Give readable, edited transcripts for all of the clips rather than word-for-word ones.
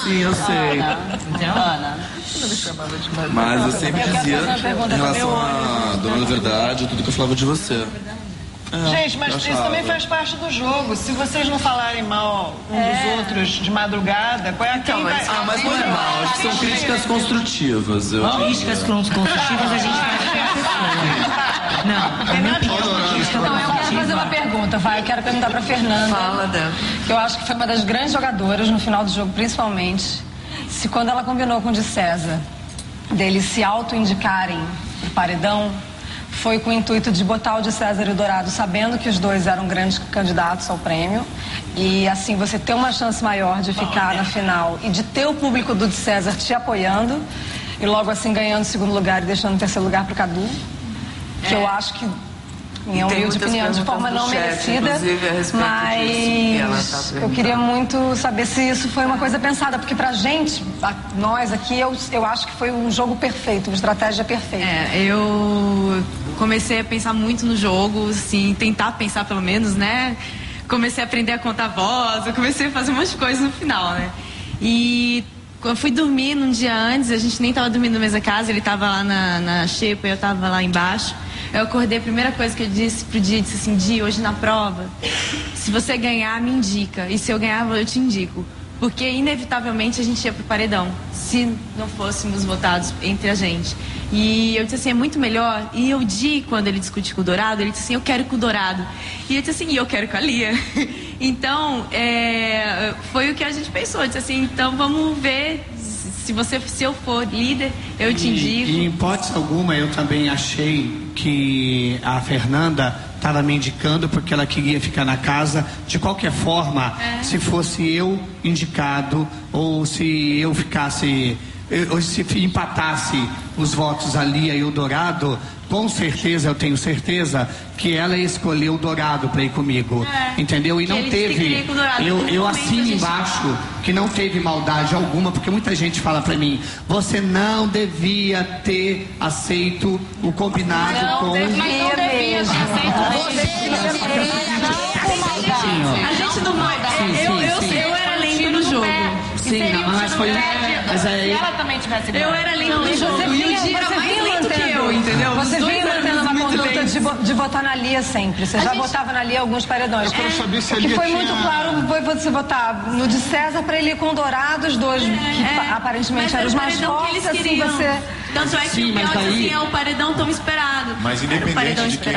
Sim, eu sei. Ana. Mas eu sempre dizia em relação à Dona da Verdade, tudo que eu falava de você. Gente, mas isso também faz parte do jogo. Se vocês não falarem mal um dos outros de madrugada, qual é a mas não é mal, acho que são críticas construtivas. Críticas construtivas a gente faz. Não, é minha opinião. Então, eu quero fazer uma pergunta, eu quero perguntar pra Fernanda. Fala, Débora. Que eu acho que foi uma das grandes jogadoras no final do jogo, principalmente. Se quando ela combinou com o de César, deles se auto-indicarem pro paredão, foi com o intuito de botar o de César e o Dourado, sabendo que os dois eram grandes candidatos ao prêmio. E assim, você ter uma chance maior de ficar na final e de ter o público do de César te apoiando. E logo assim ganhando o segundo lugar e deixando o terceiro lugar pro Cadu. Que eu acho que, minha humilde opinião, de forma não merecida, mas eu queria muito saber se isso foi uma coisa pensada, porque pra gente, nós aqui, eu acho que foi um jogo perfeito, uma estratégia perfeita. Eu comecei a pensar muito no jogo, assim, tentar pensar pelo menos, né? Comecei a aprender a contar voz, eu comecei a fazer um monte de coisa no final, né? E quando eu fui dormir num dia antes, a gente nem tava dormindo na mesma casa, ele tava lá na xepa e eu tava lá embaixo. Eu acordei, a primeira coisa que eu disse pro Di, disse assim: Di, hoje na prova, se você ganhar, me indica. E se eu ganhar, eu te indico. Porque, inevitavelmente, a gente ia pro paredão, se não fôssemos votados entre a gente. E eu disse assim, é muito melhor. E o Di, quando ele discutiu com o Dourado, ele disse assim, eu quero com o Dourado. E eu disse assim, e eu quero com a Lia. Então, foi o que a gente pensou. Eu disse assim, então vamos ver... Se eu for líder, eu te indico. E em hipótese alguma, eu também achei que a Fernanda estava me indicando porque ela queria ficar na casa. De qualquer forma, se fosse eu indicado, ou se eu ficasse, ou se empatasse os votos a Lia e o Dourado, com certeza, eu tenho certeza que ela escolheu o Dourado para ir comigo, entendeu? E não teve, eu assino embaixo que não teve maldade alguma, porque muita gente fala para mim, você não devia ter aceito o combinado com... Não devia ter aceito. A gente não... Eu era lento no jogo. Sim, não, mas foi... Mas aí... ela também tivesse eu era lento no jogo. E o Di era mais lento que eu, entendeu? Você vinha mantendo uma conduta de votar na Lia sempre. Você já votava na Lia alguns paredões. Eu quero saber se a O que Lia foi tinha... muito claro foi você votar no de César pra ele ir com o Dourado, os dois que aparentemente eram os mais fortes, assim, você... Tanto é que o pior assim, é o paredão tão esperado. Mas independente de quem,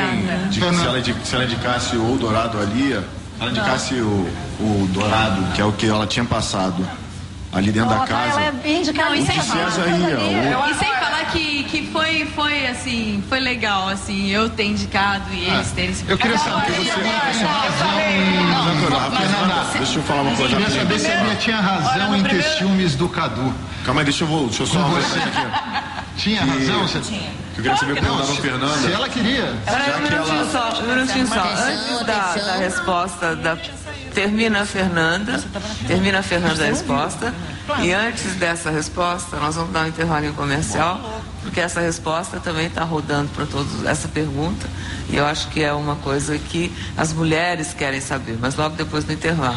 se ela indicasse o Dourado ali, ela indicasse o Dourado, que é o que ela tinha passado ali dentro da casa. E sem falar que foi assim, foi legal, assim, eu ter indicado e eles terem se... Eu queria saber que você... Deixa eu falar uma coisa. Eu queria saber se a Lia tinha razão em ter ciúmes do Cadu. Calma aí, deixa eu só ver aqui. Tinha razão? Tinha. Eu queria saber como ela Fernanda. Se ela queria. Um minutinho só. Antes da resposta da... Termina a Fernanda a resposta. E antes dessa resposta, nós vamos dar um intervalo comercial, porque essa resposta também está rodando para todos, essa pergunta, e eu acho que é uma coisa que as mulheres querem saber, mas logo depois do intervalo.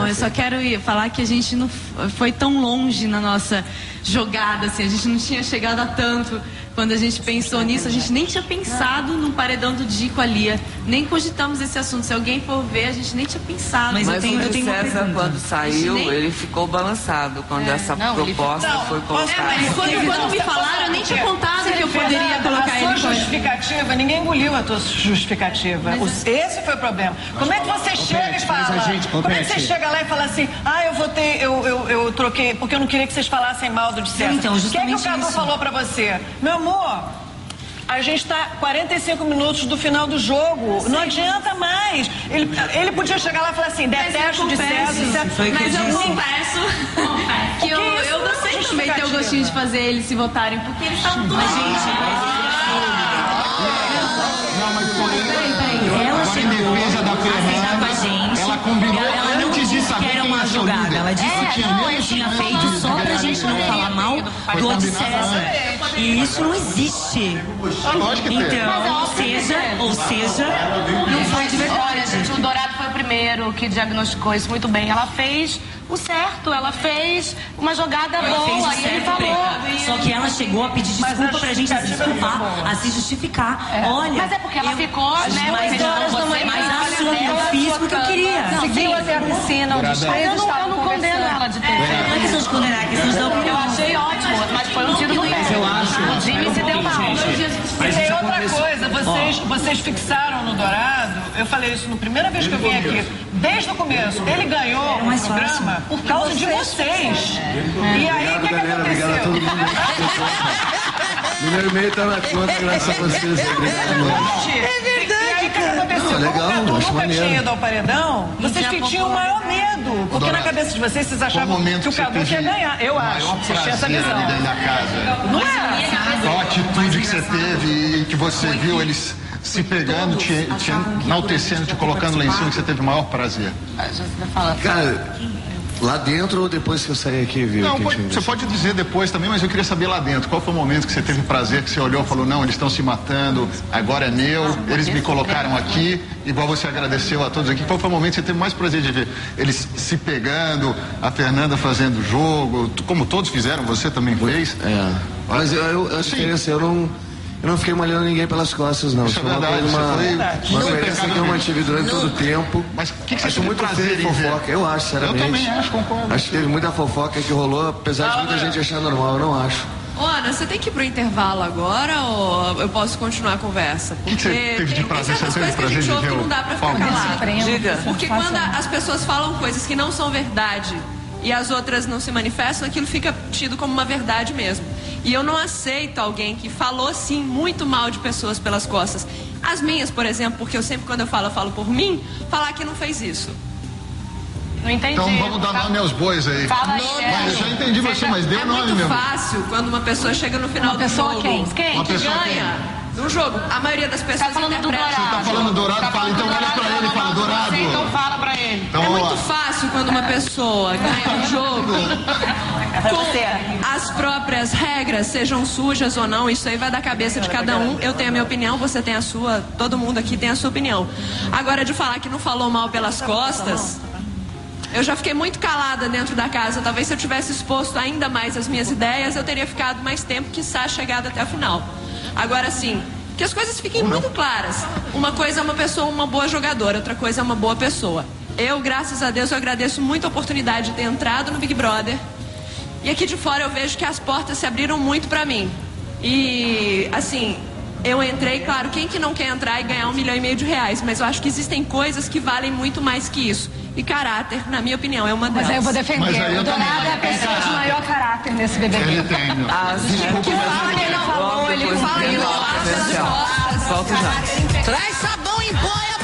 Eu só quero falar que a gente não foi tão longe na nossa jogada, assim, a gente não tinha chegado a tanto. Quando a gente pensou nisso, a gente nem tinha pensado no paredão do Di com a Lia. Nem cogitamos esse assunto. Se alguém for ver, a gente nem tinha pensado. Mas eu tenho César, quando saiu, ele ficou balançado quando essa proposta foi colocada. Mas quando me falaram, eu nem tinha contado que eu poderia colocar ele. A sua justificativa, ninguém engoliu a tua justificativa. Esse foi o problema. Como é que você chega e fala? Como é que você chega lá e fala assim, eu troquei, porque eu não queria que vocês falassem mal do de César. Então, o que é que o Cadu falou pra você? Meu amor, a gente está 45 minutos do final do jogo. Não adianta mais. Ele podia chegar lá e falar assim, detesto de César. Mas eu confesso que eu gostei também de ter o gostinho de fazer eles se votarem, porque eles estavam tudo... Ela chegou em defesa da Fernanda, ela combinou antes de saber que era uma jogada. Ela disse que eu tinha feito só pra gente não falar mal do de César. E isso não existe. Lógico que tem. Então, ou seja, não foi de verdade. O Dourado foi o primeiro que diagnosticou isso muito bem. Ela fez o certo, ela fez uma jogada boa e ele falou. Só que ela chegou a pedir desculpa pra gente se desculpar, a se justificar. Olha, mas é porque ela ficou, né? Mas assume, eu fiz porque eu queria. Seguiu até a piscina, onde os três estavam eu não condeno ela de ter feito. Não é questão de condenar, é questão de dar opinião. Eu achei ótimo, mas foi um tiro no pé. Mas eu acho... O Jimmy se deu mal. E tem outra coisa, vocês fixaram no Dourado, eu falei isso na primeira vez que eu vim aqui, desde o começo, ele ganhou o programa por causa de vocês. E aí, o que aconteceu? Milhão e meio tá na conta, graças a vocês. É verdade, o que aconteceu? Legal, como o acho Cadu nunca maneiro. tinha ido ao paredão, vocês tinham o maior medo. Porque na cabeça de vocês achavam que o Cadu ia ganhar. Eu acho. Vocês tinham essa visão. Dentro da casa. Não é? Qual a atitude que você teve e que você viu eles se pegando, te enaltecendo, te colocando lá em cima, que você teve o maior prazer? Cara, lá dentro ou depois que eu saí aqui, viu? Não, você pode dizer depois também, mas eu queria saber lá dentro. Qual foi o momento que você teve prazer, que você olhou e falou, não, eles estão se matando, agora é meu, eles me colocaram aqui, igual você agradeceu a todos aqui. Qual foi o momento que você teve mais prazer de ver? Eles se pegando, a Fernanda fazendo jogo, como todos fizeram, você também fez? É, mas a diferença, eu não fiquei malhando ninguém pelas costas, não. Isso é verdade, uma conversa que eu mantive durante todo o tempo. Mas o que você acho teve muito prazer feio em ver? fofoca, eu acho, sinceramente. Eu também acho, concordo. Acho que teve muita fofoca que rolou, apesar de muita gente achar normal, eu não acho. Ô, Ana, você tem que ir pro intervalo agora ou eu posso continuar a conversa? Porque que você teve de prazer? tem certas coisas que a gente ouve que não dá pra ficar calado. Diga. Porque quando as pessoas falam coisas que não são verdade e as outras não se manifestam, aquilo fica tido como uma verdade mesmo. E eu não aceito alguém que falou, sim, muito mal de pessoas pelas costas. As minhas, por exemplo, porque eu sempre, quando eu falo por mim, falar que não fez isso. Não entendi. Então vamos dar nome aos bois aí. Fala aí, Mas eu já entendi você, mas dê o nome mesmo. É muito fácil quando uma pessoa chega no final do jogo. Quem Uma que pessoa ganha no jogo. A maioria das pessoas interpreta. Você tá falando Dourado, fala, então olha pra ele e fala, Dourado. Então fala pra ele. Então, É muito fácil quando uma pessoa ganha um jogo com as próprias regras, sejam sujas ou não, isso aí vai da cabeça de cada um. Eu tenho a minha opinião, você tem a sua, todo mundo aqui tem a sua opinião. Agora, de falar que não falou mal pelas costas, eu já fiquei muito calada dentro da casa. Talvez se eu tivesse exposto ainda mais as minhas ideias, eu teria ficado mais tempo, quiçá chegado até a final. Agora sim, que as coisas fiquem muito claras. Uma coisa é uma pessoa, uma boa jogadora, outra coisa é uma boa pessoa. Eu, graças a Deus, eu agradeço muito a oportunidade de ter entrado no Big Brother. E aqui de fora eu vejo que as portas se abriram muito pra mim. E, assim, eu entrei, claro, quem que não quer entrar e ganhar R$1,5 milhão? Mas eu acho que existem coisas que valem muito mais que isso. E caráter, na minha opinião, é uma delas. Mas aí eu vou defender. O Dourado é a pessoa de maior caráter nesse BBB. Ele tem, meu. Que fala que ele não falou, ele falou. Volta já. Traz sabão em boia